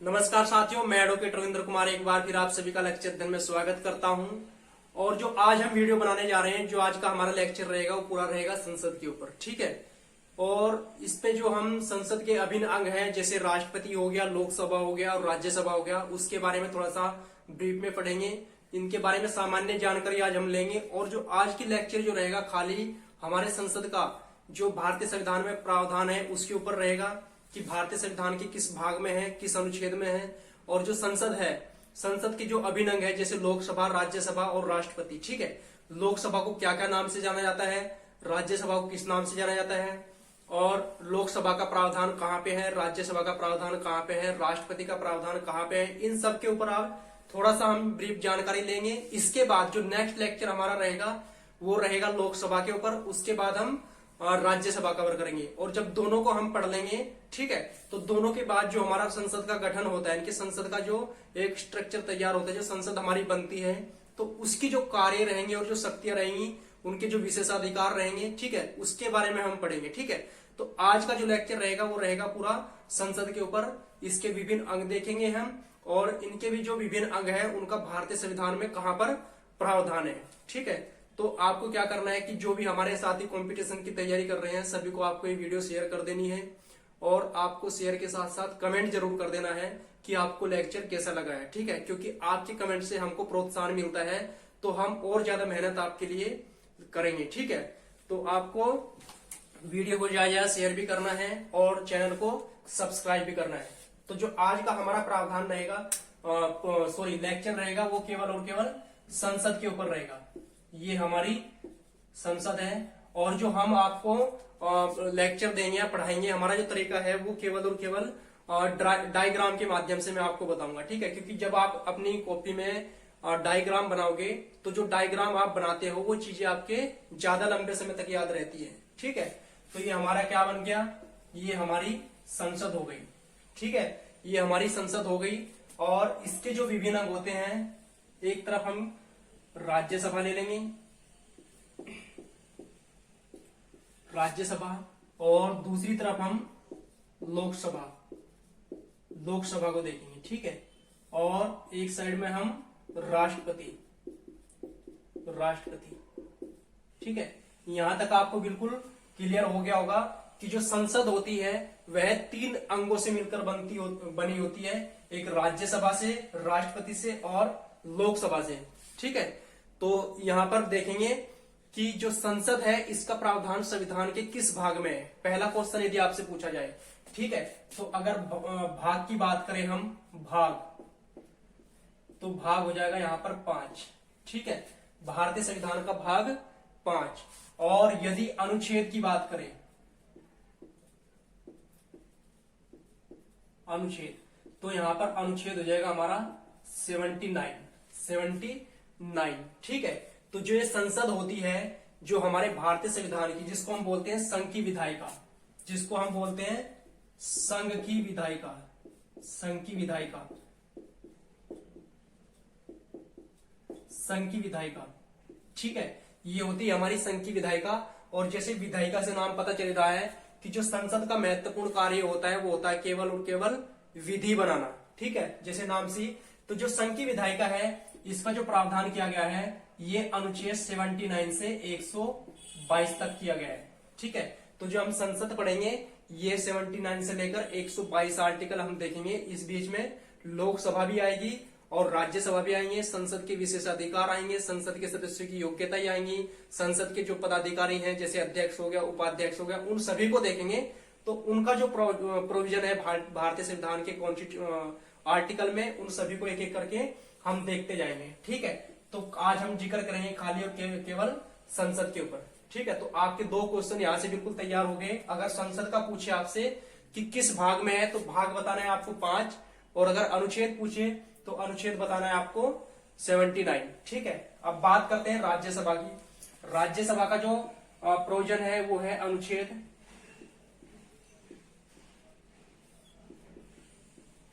नमस्कार साथियों, मैं एडवोकेट रविंद्र कुमार एक बार फिर आप सभी का लेक्चर अध्ययन में स्वागत करता हूं। और जो आज हम वीडियो बनाने जा रहे हैं, जो आज का हमारा लेक्चर रहेगा वो पूरा रहेगा संसद के ऊपर। ठीक है। और इस पे जो हम संसद के अभिन्न अंग हैं, जैसे राष्ट्रपति हो गया, लोकसभा हो गया और राज्यसभा हो गया, उसके बारे में थोड़ा सा ब्रीफ में पढ़ेंगे। इनके बारे में सामान्य जानकारी आज हम लेंगे। और जो आज की लेक्चर जो रहेगा खाली हमारे संसद का जो भारतीय संविधान में प्रावधान है उसके ऊपर रहेगा कि भारतीय संविधान के किस भाग में है, किस अनुच्छेद में है। और जो संसद है, संसद के जो अभिन्न अंग है जैसे लोकसभा, राज्यसभा और राष्ट्रपति। ठीक है। लोकसभा को क्या क्या नाम से जाना जाता है, राज्यसभा को किस नाम से जाना जाता है, और लोकसभा का प्रावधान कहाँ पे है, राज्यसभा का प्रावधान कहाँ पे है, राष्ट्रपति का प्रावधान कहाँ पे है, इन सब के ऊपर आप थोड़ा सा हम ब्रीफ जानकारी लेंगे। इसके बाद जो नेक्स्ट लेक्चर हमारा रहेगा वो रहेगा लोकसभा के ऊपर। उसके बाद हम राज्यसभा कवर करेंगे। और जब दोनों को हम पढ़ लेंगे, ठीक है, तो दोनों के बाद जो हमारा संसद का गठन होता है, इनके संसद का जो एक स्ट्रक्चर तैयार होता है, जो संसद हमारी बनती है, तो उसकी जो कार्य रहेंगे और जो शक्तियां रहेंगी, उनके जो विशेषाधिकार रहेंगे, ठीक है, उसके बारे में हम पढ़ेंगे। ठीक है। तो आज का जो लेक्चर रहेगा वो रहेगा पूरा संसद के ऊपर। इसके विभिन्न अंग देखेंगे हम, और इनके भी जो विभिन्न अंग है उनका भारतीय संविधान में कहां पर प्रावधान है। ठीक है। तो आपको क्या करना है कि जो भी हमारे साथी कंपटीशन की तैयारी कर रहे हैं सभी को आपको ये वीडियो शेयर कर देनी है। और आपको शेयर के साथ साथ कमेंट जरूर कर देना है कि आपको लेक्चर कैसा लगा है। ठीक है। क्योंकि आपके कमेंट से हमको प्रोत्साहन मिलता है, तो हम और ज्यादा मेहनत आपके लिए करेंगे। ठीक है। तो आपको वीडियो को ज्यादा शेयर भी करना है और चैनल को सब्सक्राइब भी करना है। तो जो आज का हमारा प्रावधान रहेगा, लेक्चर रहेगा, वो केवल और केवल संसद के ऊपर रहेगा। ये हमारी संसद है। और जो हम आपको लेक्चर देंगे या पढ़ाएंगे, हमारा जो तरीका है वो केवल और केवल डायग्राम के माध्यम से मैं आपको बताऊंगा। ठीक है। क्योंकि जब आप अपनी कॉपी में डायग्राम बनाओगे तो जो डायग्राम आप बनाते हो वो चीजें आपके ज्यादा लंबे समय तक याद रहती है। ठीक है। तो ये हमारा क्या बन गया, ये हमारी संसद हो गई। ठीक है। ये हमारी संसद हो गई। और इसके जो विभिन्न अंग होते हैं, एक तरफ हम राज्यसभा ले लेंगे, राज्यसभा, और दूसरी तरफ हम लोकसभा को देखेंगे। ठीक है। और एक साइड में हम राष्ट्रपति। ठीक है। यहां तक आपको बिल्कुल क्लियर हो गया होगा कि जो संसद होती है वह 3 अंगों से मिलकर बनी होती है। एक राज्यसभा से, राष्ट्रपति से और लोकसभा से। ठीक है। तो यहां पर देखेंगे कि जो संसद है इसका प्रावधान संविधान के किस भाग में है। पहला क्वेश्चन यदि आपसे पूछा जाए, ठीक है, तो अगर भाग की बात करें हम, भाग, तो भाग हो जाएगा यहां पर 5। ठीक है। भारतीय संविधान का भाग 5। और यदि अनुच्छेद की बात करें, अनुच्छेद, तो यहां पर अनुच्छेद हो जाएगा हमारा 79। ठीक है। तो जो ये संसद होती है जो हमारे भारतीय संविधान की, जिसको हम बोलते हैं संघ की विधायिका, जिसको हम बोलते हैं संघ की विधायिका। ठीक है। ये होती है हमारी संघ की विधायिका। और जैसे विधायिका से नाम पता चल रहा है कि जो संसद का महत्वपूर्ण कार्य होता है वो होता है केवल और केवल विधि बनाना। ठीक है। जैसे नाम से, तो जो संघ की विधायिका है इसका जो प्रावधान किया गया है ये अनुच्छेद 79 से 122 तक किया गया है। ठीक है। तो जो हम संसद पढ़ेंगे ये 79 से लेकर 122 आर्टिकल हम देखेंगे। इस बीच में लोकसभा भी आएगी और राज्यसभा भी आएंगे, संसद के विशेषाधिकार आएंगे, संसद के सदस्यों की योग्यता आएंगी, संसद के जो पदाधिकारी हैं जैसे अध्यक्ष हो गया, उपाध्यक्ष हो गया, उन सभी को देखेंगे। तो उनका जो प्रोविजन है भारतीय संविधान के आर्टिकल में, उन सभी को एक एक करके हम देखते जाएंगे। ठीक है। तो आज हम जिक्र करेंगे खाली और केवल संसद के ऊपर। ठीक है। तो आपके 2 क्वेश्चन यहां से बिल्कुल तैयार हो गए। अगर संसद का पूछे आपसे कि किस भाग में है, तो भाग बताना है आपको 5। और अगर अनुच्छेद पूछे तो अनुच्छेद बताना है आपको 79। ठीक है। अब बात करते हैं राज्यसभा की। राज्यसभा का जो प्रोविजन है वो है अनुच्छेद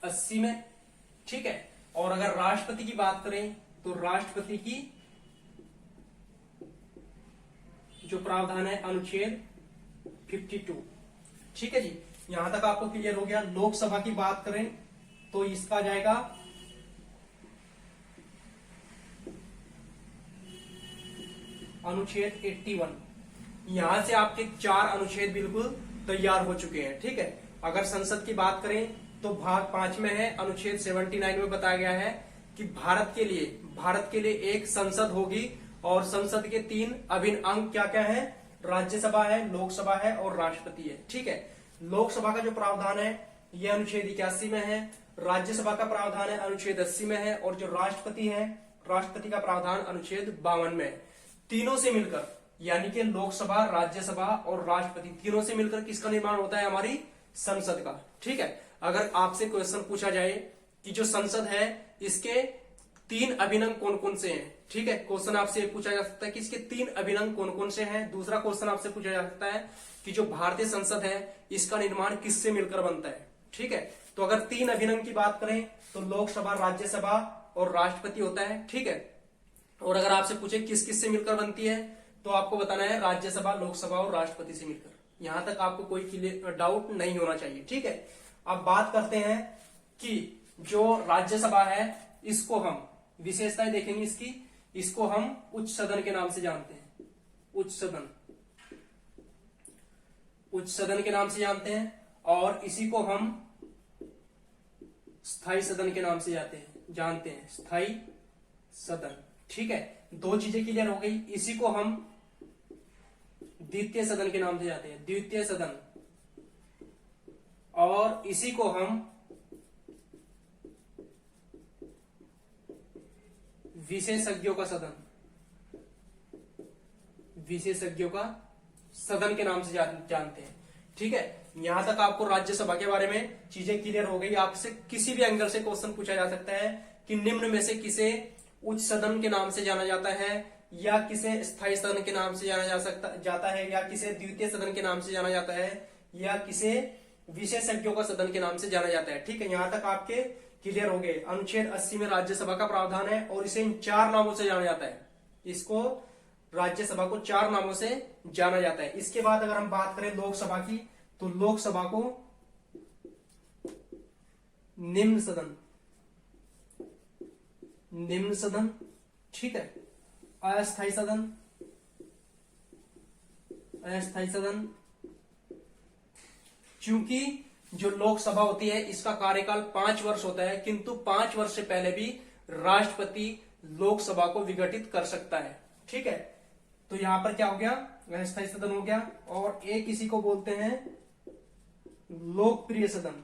80 में। ठीक है। और अगर राष्ट्रपति की बात करें तो राष्ट्रपति की जो प्रावधान है अनुच्छेद 52। ठीक है जी। यहां तक आपको क्लियर हो गया। लोकसभा की बात करें तो इसका जाएगा अनुच्छेद 81। यहां से आपके 4 अनुच्छेद बिल्कुल तैयार हो चुके हैं। ठीक है, अगर संसद की बात करें तो भाग 5 में है, अनुच्छेद 79 में बताया गया है कि भारत के लिए एक संसद होगी और संसद के 3 अभिन्न अंग क्या क्या है, राज्यसभा है, लोकसभा है और राष्ट्रपति है। ठीक है, लोकसभा का जो प्रावधान है यह अनुच्छेद 81 में है, राज्यसभा का प्रावधान है अनुच्छेद 80 में है और जो राष्ट्रपति है, राष्ट्रपति का प्रावधान अनुच्छेद 52 में है। तीनों से मिलकर यानी कि लोकसभा, राज्यसभा और राष्ट्रपति तीनों से मिलकर किसका निर्माण होता है, हमारी संसद का। ठीक है, अगर आपसे क्वेश्चन पूछा जाए कि जो संसद है इसके 3 अभिन्न अंग कौन कौन से हैं, ठीक है, क्वेश्चन आपसे पूछा जा सकता है कि इसके 3 अभिन्न अंग कौन कौन से हैं। दूसरा क्वेश्चन आपसे पूछा जा सकता है कि जो भारतीय संसद है इसका निर्माण किससे मिलकर बनता है। ठीक है, तो अगर 3 अभिन्न अंग की बात करें तो लोकसभा, राज्यसभा और राष्ट्रपति होता है। ठीक है, और अगर आपसे पूछे किस किस से मिलकर बनती है तो आपको बताना है राज्यसभा, लोकसभा और राष्ट्रपति से मिलकर। यहां तक आपको कोई डाउट नहीं होना चाहिए। ठीक है, अब बात करते हैं कि जो राज्यसभा है इसको हम विशेषताएं देखेंगे इसकी, इसको हम उच्च सदन के नाम से जानते हैं। उच्च सदन के नाम से जानते हैं और इसी को हम स्थायी सदन के नाम से जानते हैं, स्थायी सदन। ठीक है, 2 चीजें क्लियर हो गई। इसी को हम द्वितीय सदन के नाम से जानते हैं, द्वितीय सदन, और इसी को हम विशेषज्ञों का सदन, विशेषज्ञों का सदन के नाम से जानते हैं। ठीक है, यहां तक आपको राज्यसभा के बारे में चीजें क्लियर हो गई। आपसे किसी भी एंगल से क्वेश्चन पूछा जा सकता है कि निम्न में से किसे उच्च सदन के नाम से जाना जाता है, या किसे स्थायी सदन के नाम से जाना जाता है, या किसे द्वितीय सदन के नाम से जाना जाता है, या किसे विशेषज्ञों का सदन के नाम से जाना जाता है। ठीक है, यहां तक आपके क्लियर हो गए। अनुच्छेद 80 में राज्यसभा का प्रावधान है और इसे इन 4 नामों से जाना जाता है। इसको राज्यसभा को 4 नामों से जाना जाता है। इसके बाद अगर हम बात करें लोकसभा की तो लोकसभा को निम्न सदन, ठीक है, अस्थायी सदन, क्योंकि जो लोकसभा होती है इसका कार्यकाल 5 वर्ष होता है, किंतु 5 वर्ष से पहले भी राष्ट्रपति लोकसभा को विघटित कर सकता है। ठीक है, तो यहां पर क्या हो गया, अस्थायी सदन हो गया। और एक इसी को बोलते हैं लोकप्रिय सदन।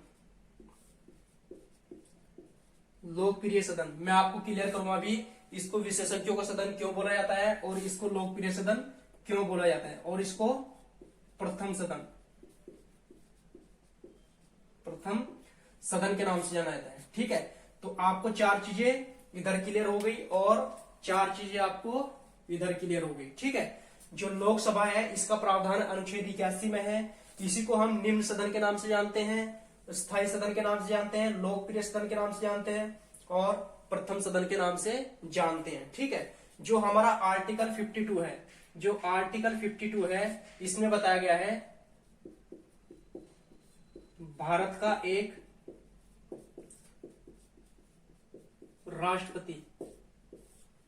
मैं आपको क्लियर करूंगा अभी, इसको विशेषज्ञों का सदन क्यों बोला जाता है और इसको लोकप्रिय सदन क्यों बोला जाता है, और इसको प्रथम सदन के नाम से जाना जाता है। ठीक है, तो आपको 4 चीजें इधर क्लियर हो गई और 4 चीजें आपको इधर क्लियर हो गई। ठीक है, जो लोकसभा है इसका प्रावधान अनुच्छेद 81 में है। इसी को हम निम्न सदन के नाम से जानते हैं, स्थायी सदन के नाम से जानते हैं, लोकप्रिय सदन के नाम से जानते हैं और प्रथम सदन के नाम से जानते हैं। ठीक है, जो हमारा आर्टिकल 52 है, जो आर्टिकल 52 है इसमें बताया गया है भारत का एक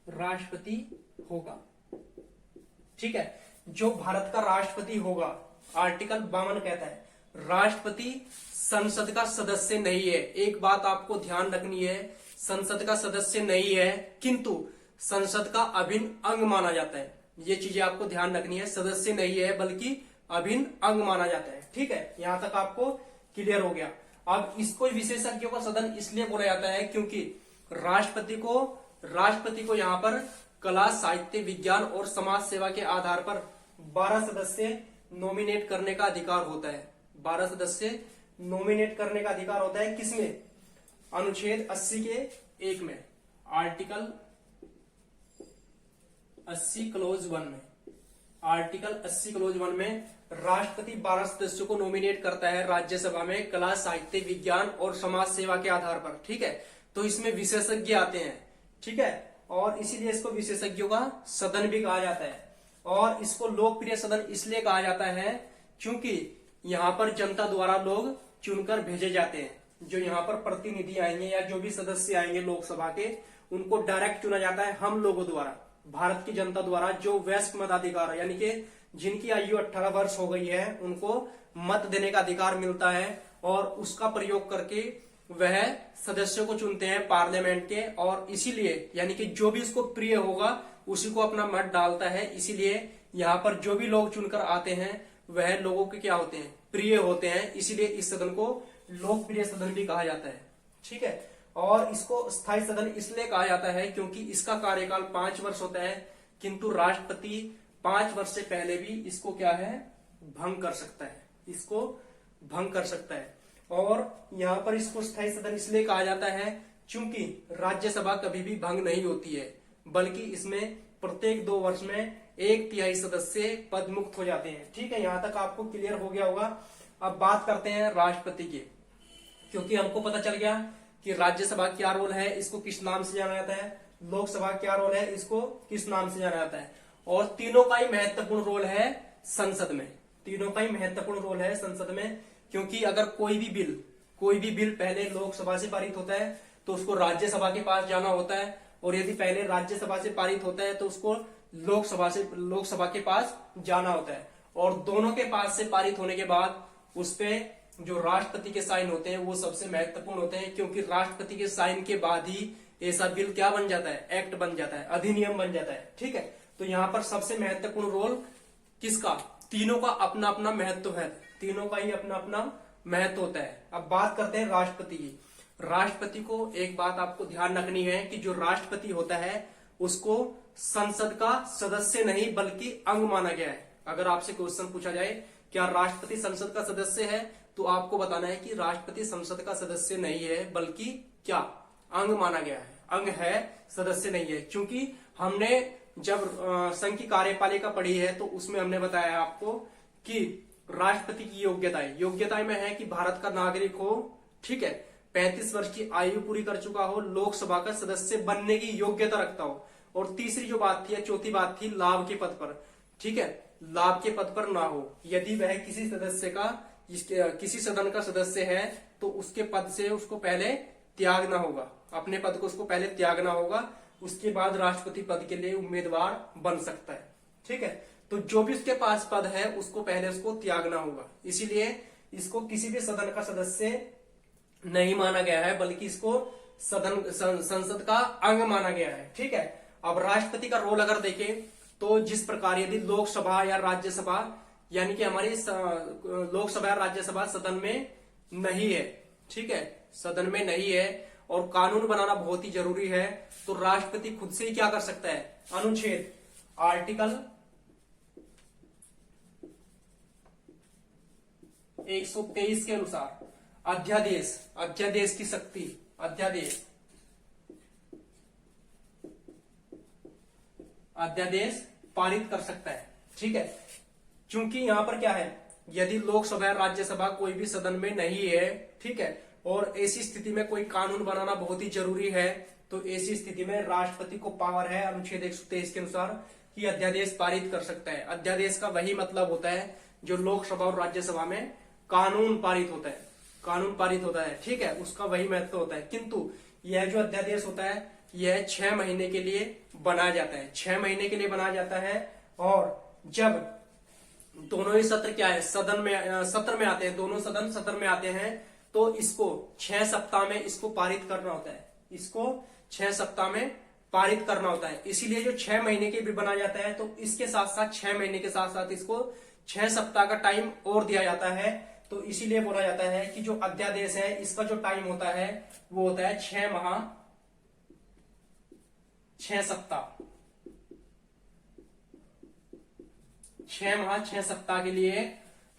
राष्ट्रपति होगा। ठीक है, जो भारत का राष्ट्रपति होगा, आर्टिकल 52 कहता है राष्ट्रपति संसद का सदस्य नहीं है। एक बात आपको ध्यान रखनी है, संसद का सदस्य नहीं है किंतु संसद का अभिन्न अंग माना जाता है। ये चीजें आपको ध्यान रखनी है, सदस्य नहीं है बल्कि अभिन्न अंग माना जाता है। ठीक है, यहां तक आपको क्लियर हो गया। अब इसको विशेषज्ञों का सदन इसलिए बोला जाता है क्योंकि राष्ट्रपति को यहाँ पर कला, साहित्य, विज्ञान और समाज सेवा के आधार पर 12 सदस्य नॉमिनेट करने का अधिकार होता है। 12 सदस्य नॉमिनेट करने का अधिकार होता है किसमें, अनुच्छेद 80 के 1 में, आर्टिकल 80 क्लोज 1 में, आर्टिकल 80 क्लोज 1 में राष्ट्रपति 12 सदस्यों को नॉमिनेट करता है राज्यसभा में कला, साहित्य, विज्ञान और समाज सेवा के आधार पर। ठीक है, तो इसमें विशेषज्ञ आते हैं। ठीक है, और इसीलिए इसको विशेषज्ञों का सदन भी कहा जाता है। और इसको लोकप्रिय सदन इसलिए कहा जाता है क्योंकि यहाँ पर जनता द्वारा लोग चुनकर भेजे जाते हैं। जो यहाँ पर प्रतिनिधि आएंगे या जो भी सदस्य आएंगे लोकसभा के, उनको डायरेक्ट चुना जाता है हम लोगों द्वारा, भारत की जनता द्वारा। जो वयस्क मताधिकार यानी कि जिनकी आयु 18 वर्ष हो गई है, उनको मत देने का अधिकार मिलता है, और उसका प्रयोग करके वह सदस्यों को चुनते हैं पार्लियामेंट के। और इसीलिए यानी कि जो भी उसको प्रिय होगा उसी को अपना मत डालता है। इसीलिए यहाँ पर जो भी लोग चुनकर आते हैं वह लोगों के क्या होते हैं, प्रिय होते हैं। इसीलिए इस सदन को लोकप्रिय सदन भी कहा जाता है। ठीक है, और इसको स्थायी सदन इसलिए कहा जाता है क्योंकि इसका कार्यकाल 5 वर्ष होता है, किंतु राष्ट्रपति 5 वर्ष से पहले भी इसको क्या है, भंग कर सकता है, इसको भंग कर सकता है। और यहाँ पर इसको स्थायी सदन इसलिए कहा जाता है क्योंकि राज्यसभा कभी भी भंग नहीं होती है, बल्कि इसमें प्रत्येक 2 वर्ष में 1/3 सदस्य पद मुक्त हो जाते हैं। ठीक है, यहां तक आपको क्लियर हो गया होगा। अब बात करते हैं राष्ट्रपति की, क्योंकि हमको पता चल गया कि राज्यसभा क्या रोल है, इसको किस नाम से जाना जाता है, लोकसभा क्या रोल है, इसको किस नाम से जाना जाता है। और तीनों का ही महत्वपूर्ण रोल है संसद में, तीनों का ही महत्वपूर्ण रोल है संसद में। क्योंकि अगर कोई भी बिल पहले लोकसभा से पारित होता है तो उसको राज्यसभा के पास जाना होता है, और यदि पहले राज्यसभा से पारित होता है तो उसको लोकसभा के पास जाना होता है। और दोनों के पास से पारित होने के बाद उस पे जो राष्ट्रपति के साइन होते हैं वो सबसे महत्वपूर्ण होते हैं, क्योंकि राष्ट्रपति के साइन के बाद ही ऐसा बिल क्या बन जाता है, एक्ट बन जाता है, अधिनियम बन जाता है। ठीक है, तो यहाँ पर सबसे महत्वपूर्ण रोल किसका, तीनों का अपना अपना महत्व है, तीनों का ही अपना अपना महत्व होता है। अब बात करते हैं राष्ट्रपति की। राष्ट्रपति को एक बात आपको ध्यान रखनी है कि जो राष्ट्रपति होता है उसको संसद का सदस्य नहीं बल्कि अंग माना गया है। अगर आपसे क्वेश्चन पूछा जाए क्या राष्ट्रपति संसद का सदस्य है, तो आपको बताना है कि राष्ट्रपति संसद का सदस्य नहीं है बल्कि क्या, अंग माना गया है, अंग है, सदस्य नहीं है। क्योंकि हमने जब संघ की कार्यपालिका पढ़ी है तो उसमें हमने बताया आपको कि राष्ट्रपति की योग्यताएं में है कि भारत का नागरिक हो, ठीक है, 35 वर्ष की आयु पूरी कर चुका हो, लोकसभा का सदस्य बनने की योग्यता रखता हो, और तीसरी जो बात थी, चौथी बात थी, लाभ के पद पर। ठीक है, लाभ के पद पर ना हो। यदि वह किसी सदस्य का, किसी सदन का सदस्य है तो उसके पद से उसको पहले त्यागना होगा, अपने पद को उसको पहले त्यागना होगा, उसके बाद राष्ट्रपति पद के लिए उम्मीदवार बन सकता है। ठीक है, तो जो भी उसके पास पद है उसको पहले उसको त्यागना होगा। इसीलिए इसको किसी भी सदन का सदस्य नहीं माना गया है बल्कि इसको संसद का अंग माना गया है। ठीक है, अब राष्ट्रपति का रोल अगर देखें तो जिस प्रकार यदि लोकसभा या राज्यसभा यानी कि हमारी लोकसभा या राज्यसभा सदन में नहीं है, ठीक है, सदन में नहीं है और कानून बनाना बहुत ही जरूरी है, तो राष्ट्रपति खुद से ही क्या कर सकता है, अनुच्छेद आर्टिकल 123 के अनुसार अध्यादेश की शक्ति, अध्यादेश पारित कर सकता है। ठीक है, क्योंकि यहां पर क्या है, यदि लोकसभा या राज्यसभा कोई भी सदन में नहीं है, ठीक है, और ऐसी स्थिति में कोई कानून बनाना बहुत ही जरूरी है, तो ऐसी स्थिति में राष्ट्रपति को पावर है अनुच्छेद 123 के अनुसार कि अध्यादेश पारित कर सकता है। अध्यादेश का वही मतलब होता है जो लोकसभा और राज्यसभा में कानून पारित होता है, ठीक है, उसका वही महत्व होता है। किंतु यह जो अध्यादेश होता है यह 6 महीने के लिए बनाया जाता है, 6 महीने के लिए बनाया जाता है। और जब दोनों ही सत्र क्या है, सत्र में आते हैं, दोनों सदन सत्र में आते हैं, तो इसको 6 सप्ताह में इसको पारित करना होता है, इसको 6 सप्ताह में पारित करना होता है। इसीलिए जो 6 महीने के भी बनाया जाता है, तो इसके साथ साथ 6 महीने के साथ साथ इसको 6 सप्ताह का टाइम और दिया जाता है। तो इसीलिए बोला जाता है कि जो अध्यादेश है इसका जो टाइम होता है वो होता है 6 माह 6 सप्ताह, 6 माह 6 सप्ताह के लिए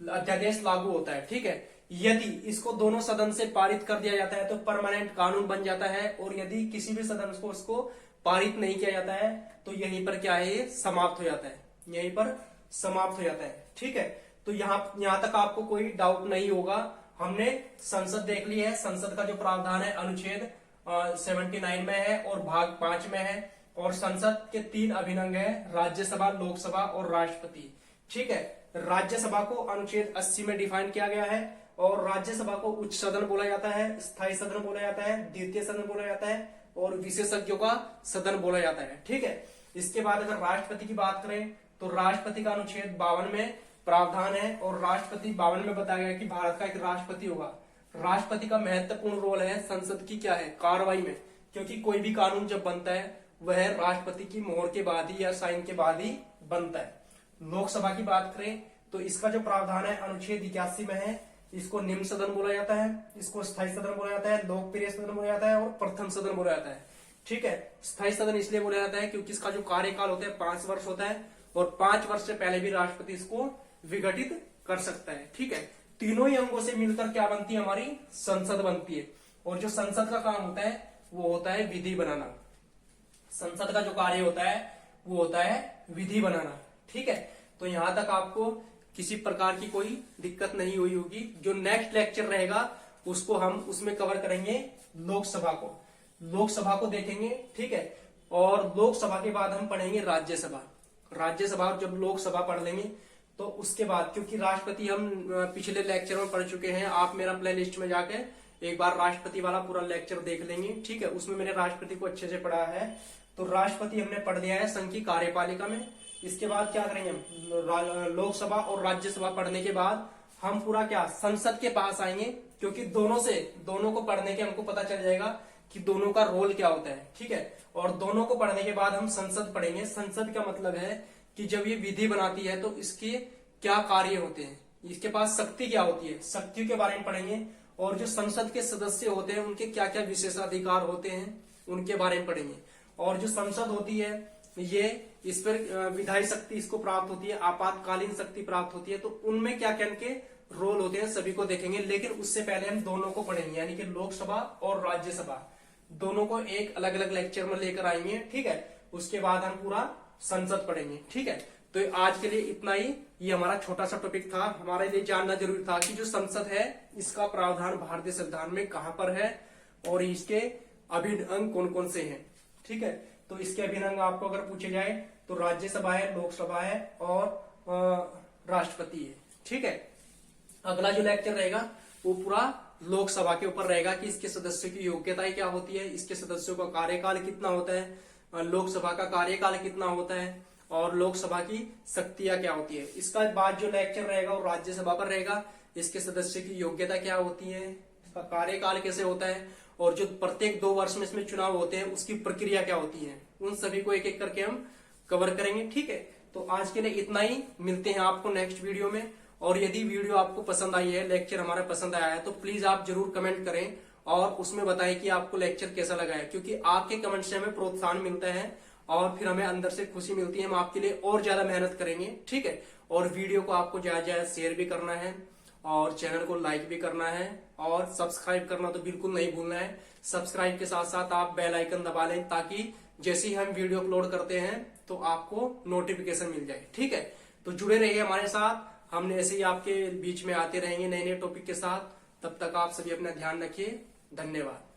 अध्यादेश लागू होता है। ठीक है, यदि इसको दोनों सदन से पारित कर दिया जाता है तो परमानेंट कानून बन जाता है, और यदि किसी भी सदन को इसको पारित नहीं किया जाता है तो यहीं पर क्या है, ये समाप्त हो जाता है, यहीं पर समाप्त हो जाता है। ठीक है, तो यहां तक आपको कोई डाउट नहीं होगा। हमने संसद देख ली है, संसद का जो प्रावधान है अनुच्छेद 79 में है और भाग 5 में है, और संसद के 3 अभिनंग है, राज्यसभा, लोकसभा और राष्ट्रपति। ठीक है, राज्यसभा को अनुच्छेद 80 में डिफाइन किया गया है और राज्यसभा को उच्च सदन बोला जाता है, स्थायी सदन बोला जाता है, द्वितीय सदन बोला जाता है और विशेषज्ञों का सदन बोला जाता है। ठीक है। इसके बाद अगर राष्ट्रपति की बात करें तो राष्ट्रपति का अनुच्छेद 52 में प्रावधान है और राष्ट्रपति 52 में बताया गया कि भारत का एक राष्ट्रपति होगा। राष्ट्रपति का महत्वपूर्ण रोल है संसद की क्या है, कार्रवाई में, क्योंकि कोई भी कानून जब बनता है वह राष्ट्रपति की मोहर के बाद ही या साइन के बाद ही बनता है। लोकसभा की बात करें तो इसका जो प्रावधान है अनुच्छेद 81 में है। इसको निम्न सदन बोला जाता है, इसको स्थायी सदन बोला जाता है, लोकप्रिय सदन बोला जाता है और प्रथम सदन बोला जाता है। ठीक है। स्थायी सदन इसलिए बोला जाता है क्योंकि इसका जो कार्यकाल होता है 5 वर्ष होता है और 5 वर्ष से पहले भी राष्ट्रपति इसको विघटित कर सकता है। ठीक है। तीनों ही अंगों से मिलकर क्या बनती है, हमारी संसद बनती है। और जो संसद का काम होता है वो होता है विधि बनाना। संसद का जो कार्य होता है वो होता है विधि बनाना। ठीक है। तो यहां तक आपको किसी प्रकार की कोई दिक्कत नहीं हुई होगी। जो नेक्स्ट लेक्चर रहेगा उसको हम उसमें कवर करेंगे लोकसभा को, लोकसभा को देखेंगे। ठीक है। और लोकसभा के बाद हम पढ़ेंगे राज्यसभा। राज्यसभा जब लोकसभा पढ़ लेंगे तो उसके बाद, क्योंकि राष्ट्रपति हम पिछले लेक्चर में पढ़ चुके हैं, आप मेरा प्ले लिस्ट में जाके एक बार राष्ट्रपति वाला पूरा लेक्चर देख लेंगे। ठीक है। उसमें मैंने राष्ट्रपति को अच्छे से पढ़ा है। तो राष्ट्रपति हमने पढ़ लिया है संघ की कार्यपालिका में। इसके बाद क्या करेंगे हम, लोकसभा और राज्यसभा पढ़ने के बाद हम पूरा क्या संसद के पास आएंगे, क्योंकि दोनों को पढ़ने के हमको पता चल जाएगा कि दोनों का रोल क्या होता है। ठीक है। और दोनों को पढ़ने के बाद हम संसद पढ़ेंगे। संसद का मतलब है कि जब ये विधि बनाती है तो इसके क्या कार्य होते हैं, इसके पास शक्ति क्या होती है, शक्तियों के बारे में पढ़ेंगे। और जो संसद के सदस्य होते हैं उनके क्या क्या विशेषाधिकार होते हैं उनके बारे में पढ़ेंगे। और जो संसद होती है ये इस पर विधायी शक्ति इसको प्राप्त होती है, आपातकालीन शक्ति प्राप्त होती है। तो उनमें क्या क्या इनके रोल होते हैं सभी को देखेंगे। लेकिन उससे पहले हम दोनों को पढ़ेंगे, यानी कि लोकसभा और राज्यसभा दोनों को एक अलग अलग लेक्चर में लेकर आएंगे। ठीक है। उसके बाद हम पूरा संसद पढ़ेंगे। ठीक है। तो आज के लिए इतना ही। ये हमारा छोटा सा टॉपिक था, हमारे लिए जानना जरूरी था कि जो संसद है इसका प्रावधान भारतीय संविधान में कहां पर है और इसके अभिन्न अंग कौन कौन से हैं। ठीक है। तो इसके अभिन्न अंग आपको अगर पूछे जाए तो राज्यसभा है, लोकसभा है और राष्ट्रपति है। ठीक है। अगला जो लेक्चर रहेगा वो पूरा लोकसभा के ऊपर रहेगा कि इसके सदस्यों की योग्यताएं क्या होती है, इसके सदस्यों का कार्यकाल कितना होता है, लोकसभा का कार्यकाल कितना होता है और लोकसभा की शक्तियां क्या होती है। इसका बाद जो लेक्चर रहेगा वो राज्यसभा पर रहेगा। इसके सदस्य की योग्यता क्या होती है, इसका कार्यकाल कैसे होता है और जो प्रत्येक 2 वर्ष में इसमें चुनाव होते हैं उसकी प्रक्रिया क्या होती है, उन सभी को एक एक करके हम कवर करेंगे। ठीक है। तो आज के लिए इतना ही। मिलते हैं आपको नेक्स्ट वीडियो में। और यदि वीडियो आपको पसंद आई है, लेक्चर हमारा पसंद आया है, तो प्लीज आप जरूर कमेंट करें और उसमें बताएं कि आपको लेक्चर कैसा लगा है, क्योंकि आपके कमेंट से हमें प्रोत्साहन मिलता है और फिर हमें अंदर से खुशी मिलती है। हम आपके लिए और ज्यादा मेहनत करेंगे। ठीक है। और वीडियो को आपको ज्यादा ज्यादा शेयर भी करना है और चैनल को लाइक भी करना है और सब्सक्राइब करना तो बिल्कुल नहीं भूलना है। सब्सक्राइब के साथ साथ आप बेल आइकन दबा लें ताकि जैसे ही हम वीडियो अपलोड करते हैं तो आपको नोटिफिकेशन मिल जाए। ठीक है। तो जुड़े रहिए हमारे साथ, हमने ऐसे ही आपके बीच में आते रहेंगे नए नए टॉपिक के साथ। तब तक आप सभी अपना ध्यान रखिए। धन्यवाद।